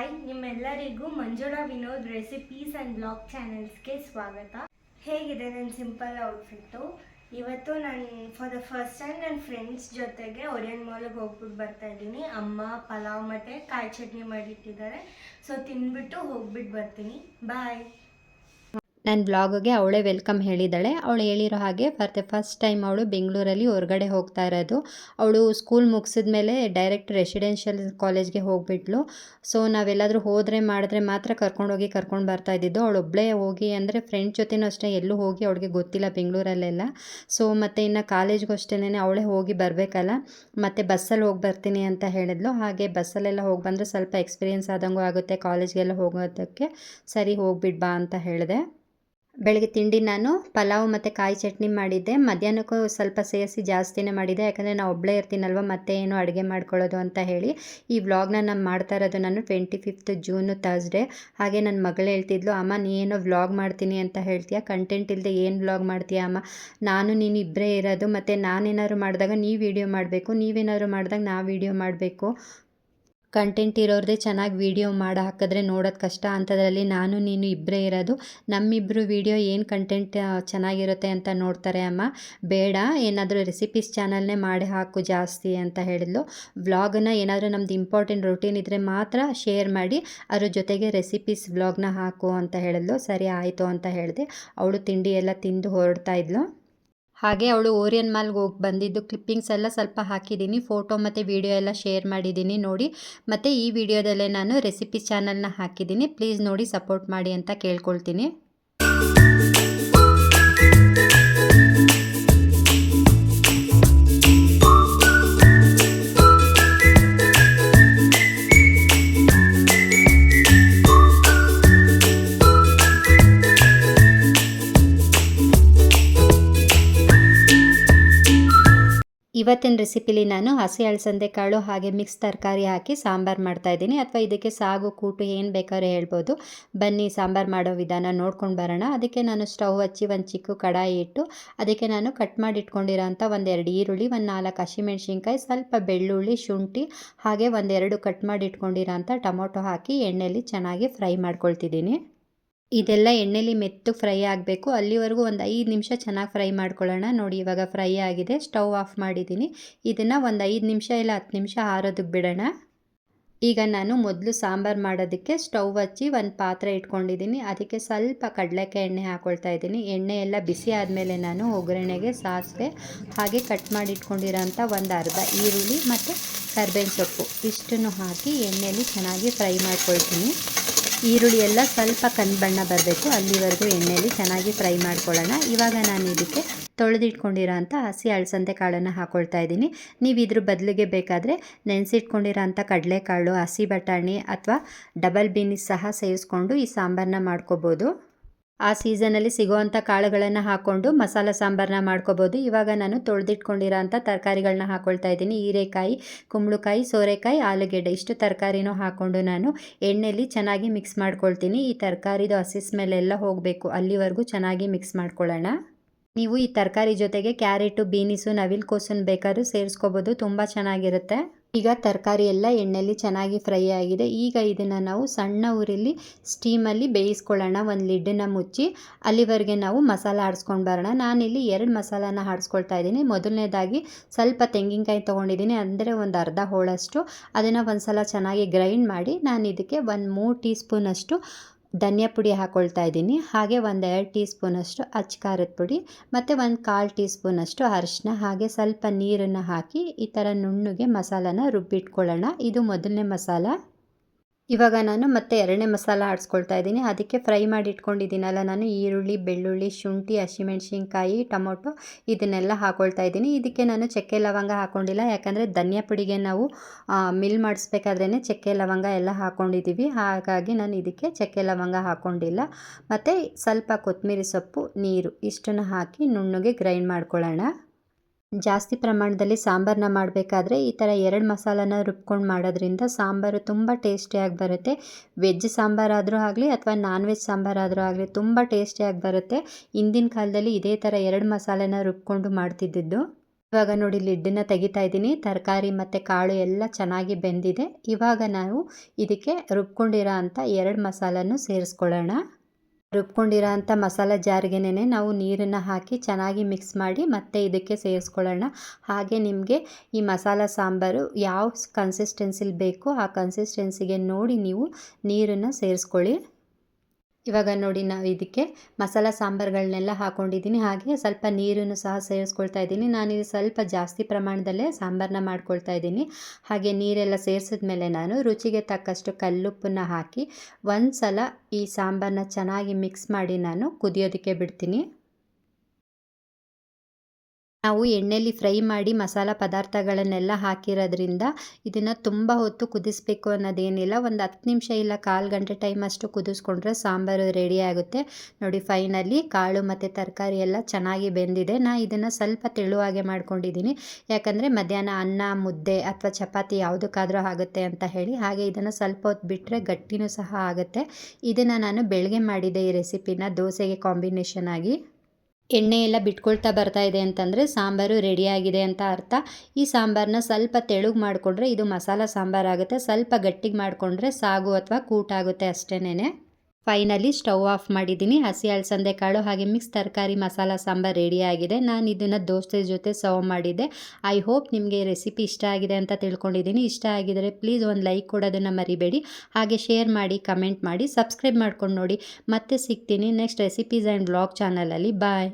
Hi, ನಿಮ್ಮೆಲ್ಲರಿಗೂ Manjula Vinod recipes and blog ಚಾನೆಲ್ಸ್ಗೆ ಸ್ವಾಗತ. ಹೇಗಿದೆ ನನ್ನ ಸಿಂಪಲ್ ಔಟ್ಫಿಟ್ಟು? ಇವತ್ತು ನಾನು ಫಾರ್ ದ ಫಸ್ಟ್ ಟೈಮ್ ನನ್ನ ಫ್ರೆಂಡ್ಸ್ ಜೊತೆಗೆ ಓರಿಯನ್ ಮಾಲ್ಗೆ ಹೋಗ್ಬಿಟ್ಟು ಬರ್ತಾ ಇದ್ದೀನಿ. ಅಮ್ಮ ಪಲಾವ್ ಮತ್ತು ಕಾಯಿ ಚಟ್ನಿ ಮಾಡಿಟ್ಟಿದ್ದಾರೆ. ಸೊ ತಿಂದ್ಬಿಟ್ಟು ಹೋಗ್ಬಿಟ್ಟು ಬರ್ತೀನಿ. ಬಾಯ್. ನನ್ನ ಬ್ಲಾಗ್ಗೆ ಅವಳೇ ವೆಲ್ಕಮ್ ಹೇಳಿದ್ದಾಳೆ. ಅವಳು ಹೇಳಿರೋ ಹಾಗೆ ಫಾರ್ ದ ಫಸ್ಟ್ ಟೈಮ್ ಅವಳು ಬೆಂಗಳೂರಲ್ಲಿ ಹೊರಗಡೆ ಹೋಗ್ತಾ ಇರೋದು. ಅವಳು ಸ್ಕೂಲ್ ಮುಗಿಸಿದ ಮೇಲೆ ಡೈರೆಕ್ಟ್ ರೆಸಿಡೆನ್ಷಿಯಲ್ ಕಾಲೇಜ್ಗೆ ಹೋಗಿಬಿಟ್ಲು. ಸೊ ನಾವೆಲ್ಲಾದರೂ ಹೋದರೆ ಮಾಡಿದ್ರೆ ಮಾತ್ರ ಕರ್ಕೊಂಡು ಬರ್ತಾ ಇದ್ದಿದ್ದು. ಅವಳು ಒಬ್ಬಳೇ ಹೋಗಿ ಅಂದರೆ ಫ್ರೆಂಡ್ಸ್ ಜೊತೆನೂ ಅಷ್ಟೇ ಎಲ್ಲೂ ಹೋಗಿ ಅವಳಿಗೆ ಗೊತ್ತಿಲ್ಲ ಬೆಂಗಳೂರಲ್ಲೆಲ್ಲ. ಸೊ ಮತ್ತು ಇನ್ನು ಕಾಲೇಜ್ಗೂ ಅಷ್ಟೇ ಅವಳೇ ಹೋಗಿ ಬರಬೇಕಲ್ಲ, ಮತ್ತು ಬಸ್ಸಲ್ಲಿ ಹೋಗಿ ಬರ್ತೀನಿ ಅಂತ ಹೇಳಿದ್ಲು. ಹಾಗೆ ಬಸ್ಸಲ್ಲೆಲ್ಲ ಹೋಗಿ ಬಂದರೆ ಸ್ವಲ್ಪ ಎಕ್ಸ್ಪೀರಿಯೆನ್ಸ್ ಆದಂಗೂ ಆಗುತ್ತೆ ಕಾಲೇಜ್ಗೆಲ್ಲ ಹೋಗೋದಕ್ಕೆ. ಸರಿ ಹೋಗ್ಬಿಟ್ಟು ಬಾ ಅಂತ ಹೇಳಿದೆ. ಬೆಳಗ್ಗೆ ತಿಂಡಿ ನಾನು ಪಲಾವ್ ಮತ್ತು ಕಾಯಿ ಚಟ್ನಿ ಮಾಡಿದ್ದೆ. ಮಧ್ಯಾಹ್ನಕ್ಕೂ ಸ್ವಲ್ಪ ಸೇರಿಸಿ ಜಾಸ್ತಿನೇ ಮಾಡಿದ್ದೆ, ಯಾಕಂದರೆ ನಾನು ಒಬ್ಬಳೇ ಇರ್ತೀನಲ್ವ, ಮತ್ತೆ ಏನು ಅಡುಗೆ ಮಾಡ್ಕೊಳ್ಳೋದು ಅಂತ ಹೇಳಿ. ಈ ವ್ಲಾಗ್ನ ನಾನು ಮಾಡ್ತಾ ಇರೋದು ನಾನು 25th ಜೂನು ಥರ್ಸ್ಡೇ. ಹಾಗೆ ನನ್ನ ಮಗಳು ಹೇಳ್ತಿದ್ಲು, ಅಮ್ಮ ನೀನೇನೋ ವ್ಲಾಗ್ ಮಾಡ್ತೀನಿ ಅಂತ ಹೇಳ್ತೀಯ, ಕಂಟೆಂಟ್ ಇಲ್ಲದೆ ಏನು ವ್ಲಾಗ್ ಮಾಡ್ತೀಯ ಅಮ್ಮ? ನಾನು ನೀನು ಇಬ್ಬರೇ ಇರೋದು, ಮತ್ತು ನಾನೇನಾದ್ರು ಮಾಡಿದಾಗ ನೀವು ವೀಡಿಯೋ ಮಾಡಬೇಕು, ನೀವೇನಾದ್ರು ಮಾಡಿದಾಗ ನಾವು ವೀಡಿಯೋ ಮಾಡಬೇಕು. ಕಂಟೆಂಟ್ ಇರೋರದೇ ಚೆನ್ನಾಗಿ ವೀಡಿಯೋ ಮಾಡಿ ಹಾಕಿದ್ರೆ ನೋಡೋದು ಕಷ್ಟ, ಅಂಥದ್ರಲ್ಲಿ ನಾನು ನೀನು ಇಬ್ಬರೇ ಇರೋದು. ನಮ್ಮಿಬ್ಬರು ವೀಡಿಯೋ ಏನು ಕಂಟೆಂಟ್ ಚೆನ್ನಾಗಿರುತ್ತೆ ಅಂತ ನೋಡ್ತಾರೆ ಅಮ್ಮ. ಬೇಡ, ಏನಾದರೂ ರೆಸಿಪೀಸ್ ಚಾನಲ್ನೇ ಮಾಡಿ ಹಾಕು ಜಾಸ್ತಿ ಅಂತ ಹೇಳಿದ್ಲು. ವ್ಲಾಗನ್ನ ಏನಾದರೂ ನಮ್ದು ಇಂಪಾರ್ಟೆಂಟ್ ರೂಟೀನ್ ಇದ್ದರೆ ಮಾತ್ರ ಶೇರ್ ಮಾಡಿ, ಅದ್ರ ಜೊತೆಗೆ ರೆಸಿಪೀಸ್ ವ್ಲಾಗ್ನ ಹಾಕು ಅಂತ ಹೇಳಿದ್ಲು. ಸರಿ ಆಯಿತು ಅಂತ ಹೇಳಿದೆ. ಅವಳು ತಿಂಡಿ ಎಲ್ಲ ತಿಂದು ಹೊರಡ್ತಾ ಇದ್ಲು. ಹಾಗೆ ಅವಳು ಓರಿಯನ್ ಮಾಲ್ಗೆ ಹೋಗಿ ಬಂದಿದ್ದು ಕ್ಲಿಪ್ಪಿಂಗ್ಸ್ ಎಲ್ಲ ಸ್ವಲ್ಪ ಹಾಕಿದ್ದೀನಿ, ಫೋಟೋ ಮತ್ತು ವೀಡಿಯೋ ಎಲ್ಲ ಶೇರ್ ಮಾಡಿದ್ದೀನಿ ನೋಡಿ. ಮತ್ತು ಈ ವಿಡಿಯೋದಲ್ಲೇ ನಾನು ರೆಸಿಪಿ ಚಾನಲ್ನ ಹಾಕಿದ್ದೀನಿ, ಪ್ಲೀಸ್ ನೋಡಿ ಸಪೋರ್ಟ್ ಮಾಡಿ ಅಂತ ಕೇಳ್ಕೊಳ್ತೀನಿ. ಇವತ್ತಿನ ರೆಸಿಪಿಲಿ ನಾನು ಹಸಿ ಅಲಸಂದೆ ಕಾಳು ಹಾಗೆ ಮಿಕ್ಸ್ ತರಕಾರಿ ಹಾಕಿ ಸಾಂಬಾರು ಮಾಡ್ತಾಯಿದ್ದೀನಿ, ಅಥವಾ ಇದಕ್ಕೆ ಸಾಗು ಕೂಟು ಏನು ಬೇಕಾದ್ರೂ ಹೇಳ್ಬೋದು. ಬನ್ನಿ ಸಾಂಬಾರು ಮಾಡೋ ವಿಧಾನ ನೋಡ್ಕೊಂಡು ಬರೋಣ. ಅದಕ್ಕೆ ನಾನು ಸ್ಟವ್ ಹಚ್ಚಿ ಒಂದು ಚಿಕ್ಕ ಕಡಾಯಿ ಇಟ್ಟು ಅದಕ್ಕೆ ನಾನು ಕಟ್ ಮಾಡಿ ಇಟ್ಕೊಂಡಿರೋ ಅಂಥ 1-2 ಈರುಳ್ಳಿ, 4 ಹಸಿಮೆಣ್ಸಿನ್ಕಾಯಿ, ಸ್ವಲ್ಪ ಬೆಳ್ಳುಳ್ಳಿ, ಶುಂಠಿ, ಹಾಗೆ 1-2 ಕಟ್ ಮಾಡಿ ಇಟ್ಕೊಂಡಿರೋ ಅಂಥ ಟೊಮೊಟೊ ಹಾಕಿ ಎಣ್ಣೆಯಲ್ಲಿ ಚೆನ್ನಾಗಿ ಫ್ರೈ ಮಾಡ್ಕೊಳ್ತಿದ್ದೀನಿ. ಇದೆಲ್ಲ ಎಣ್ಣೆಲಿ ಮೆತ್ತು ಫ್ರೈ ಆಗಬೇಕು, ಅಲ್ಲಿವರೆಗೂ ಒಂದು 5 ನಿಮಿಷ ಚೆನ್ನಾಗಿ ಫ್ರೈ ಮಾಡ್ಕೊಳ್ಳೋಣ. ನೋಡಿ ಇವಾಗ ಫ್ರೈ ಆಗಿದೆ, ಸ್ಟವ್ ಆಫ್ ಮಾಡಿದ್ದೀನಿ. ಇದನ್ನು ಒಂದು 5 ನಿಮಿಷ ಇಲ್ಲ 10 ನಿಮಿಷ ಆರೋದಕ್ಕೆ ಬಿಡೋಣ. ಈಗ ನಾನು ಮೊದಲು ಸಾಂಬಾರು ಮಾಡೋದಕ್ಕೆ ಸ್ಟವ್ ಹಚ್ಚಿ ಒಂದು ಪಾತ್ರೆ ಇಟ್ಕೊಂಡಿದ್ದೀನಿ. ಅದಕ್ಕೆ ಸ್ವಲ್ಪ ಕಡಲೆಕಾಯಿ ಎಣ್ಣೆ ಹಾಕ್ಕೊಳ್ತಾ ಇದ್ದೀನಿ. ಎಣ್ಣೆ ಎಲ್ಲ ಬಿಸಿ ಆದಮೇಲೆ ನಾನು ಒಗ್ಗರಣೆಗೆ ಸಾಸಿವೆ ಹಾಗೆ ಕಟ್ ಮಾಡಿ ಇಟ್ಕೊಂಡಿರೋಂಥ ಒಂದು ಅರ್ಧ ಈರುಳ್ಳಿ ಮತ್ತು ಕರ್ಬೇವಿನ ಸೊಪ್ಪು ಇಷ್ಟನ್ನು ಹಾಕಿ ಎಣ್ಣೆಯಲ್ಲಿ ಚೆನ್ನಾಗಿ ಫ್ರೈ ಮಾಡ್ಕೊಳ್ತೀನಿ. ಈರುಳ್ಳಿ ಎಲ್ಲ ಸ್ವಲ್ಪ ಕಂದು ಬಣ್ಣ ಬರಬೇಕು, ಅಲ್ಲಿವರೆಗೂ ಎಣ್ಣೆಯಲ್ಲಿ ಚೆನ್ನಾಗಿ ಫ್ರೈ ಮಾಡ್ಕೊಳ್ಳೋಣ. ಇವಾಗ ನಾನು ಇದಕ್ಕೆ ತೊಳೆದಿಟ್ಕೊಂಡಿರೋ ಅಂಥ ಹಸಿ ಅಲಸಂದೆ ಕಾಳನ್ನು ಹಾಕ್ಕೊಳ್ತಾ ಇದ್ದೀನಿ. ನೀವು ಇದ್ರ ಬದಲಿಗೆ ಬೇಕಾದರೆ ನೆನೆಸಿಟ್ಕೊಂಡಿರೋ ಅಂಥ ಕಡಲೆಕಾಳು, ಹಸಿ ಬಟಾಣಿ ಅಥವಾ ಡಬಲ್ ಬೀನ್ಸ್ ಸಹ ಸೇರಿಸ್ಕೊಂಡು ಈ ಸಾಂಬಾರನ್ನ ಮಾಡ್ಕೋಬೋದು. ಆ ಸೀಸನಲ್ಲಿ ಸಿಗೋವಂಥ ಕಾಳುಗಳನ್ನು ಹಾಕ್ಕೊಂಡು ಮಸಾಲ ಸಾಂಬಾರನ್ನ ಮಾಡ್ಕೋಬೋದು. ಇವಾಗ ನಾನು ತೊಳೆದಿಟ್ಕೊಂಡಿರೋ ಅಂಥ ತರಕಾರಿಗಳನ್ನ ಹಾಕ್ಕೊಳ್ತಾ ಇದ್ದೀನಿ. ಹೀರೆಕಾಯಿ, ಕುಂಬಳಕಾಯಿ, ಸೋರೆಕಾಯಿ, ಆಲೂಗೆಡ್ಡೆ ಇಷ್ಟು ತರಕಾರಿನೂ ಹಾಕ್ಕೊಂಡು ನಾನು ಎಣ್ಣೆಯಲ್ಲಿ ಚೆನ್ನಾಗಿ ಮಿಕ್ಸ್ ಮಾಡ್ಕೊಳ್ತೀನಿ. ಈ ತರಕಾರಿದು ಹಸಿ ಸ್ಮೆಲ್ ಎಲ್ಲ ಹೋಗಬೇಕು, ಅಲ್ಲಿವರೆಗೂ ಚೆನ್ನಾಗಿ ಮಿಕ್ಸ್ ಮಾಡ್ಕೊಳ್ಳೋಣ. ನೀವು ಈ ತರಕಾರಿ ಜೊತೆಗೆ ಕ್ಯಾರೆಟು, ಬೀನಿಸು, ನವಿಲುಕೋಸನ್ನು ಬೇಕಾದ್ರೂ ಸೇರಿಸ್ಕೋಬೋದು, ತುಂಬ ಚೆನ್ನಾಗಿರುತ್ತೆ. ಈಗ ತರಕಾರಿ ಎಲ್ಲ ಎಣ್ಣೆಯಲ್ಲಿ ಚೆನ್ನಾಗಿ ಫ್ರೈ ಆಗಿದೆ. ಈಗ ಇದನ್ನು ನಾವು ಸಣ್ಣ ಉರಿಲಿ ಸ್ಟೀಮಲ್ಲಿ ಬೇಯಿಸ್ಕೊಳ್ಳೋಣ. ಒಂದು ಲಿಡ್ಡನ್ನು ಮುಚ್ಚಿ ಅಲ್ಲಿವರೆಗೆ ನಾವು ಮಸಾಲ ಆಡಿಸ್ಕೊಂಡು ಬರೋಣ. ನಾನಿಲ್ಲಿ 2 ಮಸಾಲಾನ ಆಡಿಸ್ಕೊಳ್ತಾ ಇದ್ದೀನಿ. ಮೊದಲನೇದಾಗಿ ಸ್ವಲ್ಪ ತೆಂಗಿನಕಾಯಿ ತೊಗೊಂಡಿದ್ದೀನಿ, ಅಂದರೆ ಒಂದು ಅರ್ಧ ಹೋಳಷ್ಟು. ಅದನ್ನು ಒಂದು ಸಲ ಚೆನ್ನಾಗಿ ಗ್ರೈಂಡ್ ಮಾಡಿ ನಾನು ಇದಕ್ಕೆ ಒಂದು 3 ಟೀ ಸ್ಪೂನಷ್ಟು ಧನಿಯಾ ಪುಡಿ ಹಾಕ್ಕೊಳ್ತಾ ಇದ್ದೀನಿ. ಹಾಗೆ 1-2 ಟೀ ಸ್ಪೂನಷ್ಟು ಅಚ್ಚ ಖಾರದ ಪುಡಿ ಮತ್ತು 1/4 ಟೀ ಸ್ಪೂನಷ್ಟು ಅರಿಶಿನ, ಹಾಗೆ ಸ್ವಲ್ಪ ನೀರನ್ನು ಹಾಕಿ ಈ ಥರ ನುಣ್ಣಗೆ ಮಸಾಲಾನ ರುಬ್ಬಿಟ್ಕೊಳ್ಳೋಣ. ಇದು ಮೊದಲನೇ ಮಸಾಲ. ಇವಾಗ ನಾನು ಮತ್ತೆ 2ನೇ ಮಸಾಲ ಆಡಿಸ್ಕೊಳ್ತಾ ಇದ್ದೀನಿ. ಅದಕ್ಕೆ ಫ್ರೈ ಮಾಡಿ ಇಟ್ಕೊಂಡಿದ್ದೀನಲ್ಲ ನಾನು ಈರುಳ್ಳಿ, ಬೆಳ್ಳುಳ್ಳಿ, ಶುಂಠಿ, ಹಸಿಮೆಣ್ಸಿನ್ಕಾಯಿ, ಟೊಮೊಟೊ ಇದನ್ನೆಲ್ಲ ಹಾಕ್ಕೊಳ್ತಾ ಇದ್ದೀನಿ. ಇದಕ್ಕೆ ನಾನು ಚಕ್ಕೆ ಲವಂಗ ಹಾಕ್ಕೊಂಡಿಲ್ಲ, ಯಾಕಂದರೆ ಧನಿಯಾ ಪುಡಿಗೆ ನಾವು ಮಿಲ್ ಮಾಡಿಸ್ಬೇಕಾದ್ರೇ ಚಕ್ಕೆ ಲವಂಗ ಎಲ್ಲ ಹಾಕ್ಕೊಂಡಿದ್ದೀವಿ, ಹಾಗಾಗಿ ನಾನು ಇದಕ್ಕೆ ಚಕ್ಕೆ ಲವಂಗ ಹಾಕ್ಕೊಂಡಿಲ್ಲ. ಮತ್ತು ಸ್ವಲ್ಪ ಕೊತ್ತಂಬರಿ ಸೊಪ್ಪು, ನೀರು ಇಷ್ಟನ್ನು ಹಾಕಿ ನುಣ್ಣಗೆ ಗ್ರೈಂಡ್ ಮಾಡ್ಕೊಳ್ಳೋಣ. ಜಾಸ್ತಿ ಪ್ರಮಾಣದಲ್ಲಿ ಸಾಂಬಾರನ್ನ ಮಾಡಬೇಕಾದ್ರೆ ಈ ಥರ 2 ಮಸಾಲಾನ ರುಬ್ಕೊಂಡು ಮಾಡೋದ್ರಿಂದ ಸಾಂಬಾರು ತುಂಬ ಟೇಸ್ಟಿಯಾಗಿ ಬರುತ್ತೆ. ವೆಜ್ ಸಾಂಬಾರಾದರೂ ಆಗಲಿ ಅಥವಾ ನಾನ್ ವೆಜ್ ಸಾಂಬಾರಾದರೂ ಆಗಲಿ ತುಂಬ ಟೇಸ್ಟಿಯಾಗಿ ಬರುತ್ತೆ. ಹಿಂದಿನ ಕಾಲದಲ್ಲಿ ಇದೇ ಥರ 2 ಮಸಾಲೆನ ರುಬ್ಕೊಂಡು ಮಾಡ್ತಿದ್ದಿದ್ದು. ಇವಾಗ ನೋಡಿ ಲಿಡ್ಡನ್ನ ತೆಗಿತಾ ಇದ್ದೀನಿ. ತರಕಾರಿ ಮತ್ತು ಕಾಳು ಎಲ್ಲ ಚೆನ್ನಾಗಿ ಬೆಂದಿದೆ. ಇವಾಗ ನಾವು ಇದಕ್ಕೆ ರುಬ್ಕೊಂಡಿರೋ ಅಂಥ 2 ಮಸಾಲನ್ನು ಸೇರಿಸ್ಕೊಳ್ಳೋಣ. ರುಬ್ಕೊಂಡಿರೋ ಅಂಥ ಮಸಾಲ ಜಾರ್ಗೆನೇ ನಾವು ನೀರನ್ನು ಹಾಕಿ ಚೆನ್ನಾಗಿ ಮಿಕ್ಸ್ ಮಾಡಿ ಮತ್ತೆ ಇದಕ್ಕೆ ಸೇರಿಸ್ಕೊಳ್ಳೋಣ. ಹಾಗೆ ನಿಮಗೆ ಈ ಮಸಾಲ ಸಾಂಬಾರು ಯಾವ ಕನ್ಸಿಸ್ಟೆನ್ಸಿಲಿ ಬೇಕೋ ಆ ಕನ್ಸಿಸ್ಟೆನ್ಸಿಗೆ ನೋಡಿ ನೀವು ನೀರನ್ನು ಸೇರಿಸ್ಕೊಳ್ಳಿ. ಇವಾಗ ನೋಡಿ ನಾವು ಇದಕ್ಕೆ ಮಸಾಲ ಸಾಂಬಾರುಗಳನ್ನೆಲ್ಲ ಹಾಕ್ಕೊಂಡಿದ್ದೀನಿ. ಹಾಗೆ ಸ್ವಲ್ಪ ನೀರನ್ನು ಸಹ ಸೇರಿಸ್ಕೊಳ್ತಾ ಇದ್ದೀನಿ. ನಾನಿದು ಸ್ವಲ್ಪ ಜಾಸ್ತಿ ಪ್ರಮಾಣದಲ್ಲೇ ಸಾಂಬಾರನ್ನ ಮಾಡ್ಕೊಳ್ತಾ ಇದ್ದೀನಿ. ಹಾಗೆ ನೀರೆಲ್ಲ ಸೇರಿಸಿದ್ಮೇಲೆ ನಾನು ರುಚಿಗೆ ತಕ್ಕಷ್ಟು ಕಲ್ಲುಪ್ಪನ್ನು ಹಾಕಿ ಒಂದು ಸಲ ಈ ಸಾಂಬಾರನ್ನ ಚೆನ್ನಾಗಿ ಮಿಕ್ಸ್ ಮಾಡಿ ನಾನು ಕುದಿಯೋದಕ್ಕೆ ಬಿಡ್ತೀನಿ. ನಾವು ಎಣ್ಣೆಯಲ್ಲಿ ಫ್ರೈ ಮಾಡಿ ಮಸಾಲ ಪದಾರ್ಥಗಳನ್ನೆಲ್ಲ ಹಾಕಿರೋದ್ರಿಂದ ಇದನ್ನು ತುಂಬ ಹೊತ್ತು ಕುದಿಸ್ಬೇಕು ಅನ್ನೋದೇನಿಲ್ಲ. ಒಂದು 10 ನಿಮಿಷ ಇಲ್ಲ 1/4 ಗಂಟೆ ಟೈಮ್ ಅಷ್ಟು ಕುದಿಸ್ಕೊಂಡ್ರೆ ಸಾಂಬಾರು ರೆಡಿ ಆಗುತ್ತೆ. ನೋಡಿ ಫೈನಲಿ ಕಾಳು ಮತ್ತು ತರಕಾರಿ ಎಲ್ಲ ಚೆನ್ನಾಗಿ ಬೆಂದಿದೆ. ಇದನ್ನು ಸ್ವಲ್ಪ ತೆಳುವಾಗೆ ಮಾಡ್ಕೊಂಡಿದ್ದೀನಿ. ಯಾಕಂದರೆ ಮಧ್ಯಾಹ್ನ ಅನ್ನ ಮುದ್ದೆ ಅಥವಾ ಚಪಾತಿ ಯಾವುದಕ್ಕಾದರೂ ಆಗುತ್ತೆ ಅಂತ ಹೇಳಿ. ಹಾಗೆ ಇದನ್ನು ಸ್ವಲ್ಪ ಹೊತ್ತು ಬಿಟ್ಟರೆ ಗಟ್ಟಿನೂ ಸಹ ಆಗುತ್ತೆ. ಇದನ್ನು ನಾನು ಬೆಳಗ್ಗೆ ಮಾಡಿದೆ ಈ ರೆಸಿಪಿನ ದೋಸೆಗೆ ಕಾಂಬಿನೇಷನ್ ಆಗಿ. ಎಣ್ಣೆ ಎಲ್ಲ ಬಿಟ್ಕೊಳ್ತಾ ಬರ್ತಾ ಇದೆ ಅಂತಂದರೆ ಸಾಂಬಾರು ರೆಡಿಯಾಗಿದೆ ಅಂತ ಅರ್ಥ. ಈ ಸಾಂಬಾರನ್ನ ಸ್ವಲ್ಪ ತೆಳುಗೆ ಮಾಡಿಕೊಂಡ್ರೆ ಇದು ಮಸಾಲ ಸಾಂಬಾರಾಗುತ್ತೆ. ಸ್ವಲ್ಪ ಗಟ್ಟಿಗೆ ಮಾಡಿಕೊಂಡ್ರೆ ಸಾಗು ಅಥವಾ ಕೂಟಾಗುತ್ತೆ ಅಷ್ಟೇನೆ. ಫೈನಲಿ ಸ್ಟವ್ ಆಫ್ ಮಾಡಿದ್ದೀನಿ. ಹಸಿ ಅಲಸಂದೆ ಕಾಳು ಹಾಗೆ ಮಿಕ್ಸ್ ತರಕಾರಿ ಮಸಾಲ ಸಾಂಬಾರು ರೆಡಿಯಾಗಿದೆ. ನಾನು ಇದನ್ನು ದೋಸೆ ಜೊತೆ ಸರ್ವ್ ಮಾಡಿದ್ದೆ. ಐ ಹೋಪ್ ನಿಮಗೆ ಈ ರೆಸಿಪಿ ಇಷ್ಟ ಆಗಿದೆ ಅಂತ ತಿಳ್ಕೊಂಡಿದ್ದೀನಿ. ಇಷ್ಟ ಆಗಿದರೆ ಪ್ಲೀಸ್ ಒಂದು ಲೈಕ್ ಕೊಡೋದನ್ನು ಮರಿಬೇಡಿ. ಹಾಗೆ ಶೇರ್ ಮಾಡಿ, ಕಮೆಂಟ್ ಮಾಡಿ, ಸಬ್ಸ್ಕ್ರೈಬ್ ಮಾಡ್ಕೊಂಡು ನೋಡಿ. ಮತ್ತೆ ಸಿಗ್ತೀನಿ ನೆಕ್ಸ್ಟ್ ರೆಸಿಪೀಸ್ ಆ್ಯಂಡ್ ವ್ಲಾಗ್ ಚಾನಲಲ್ಲಿ. ಬಾಯ್.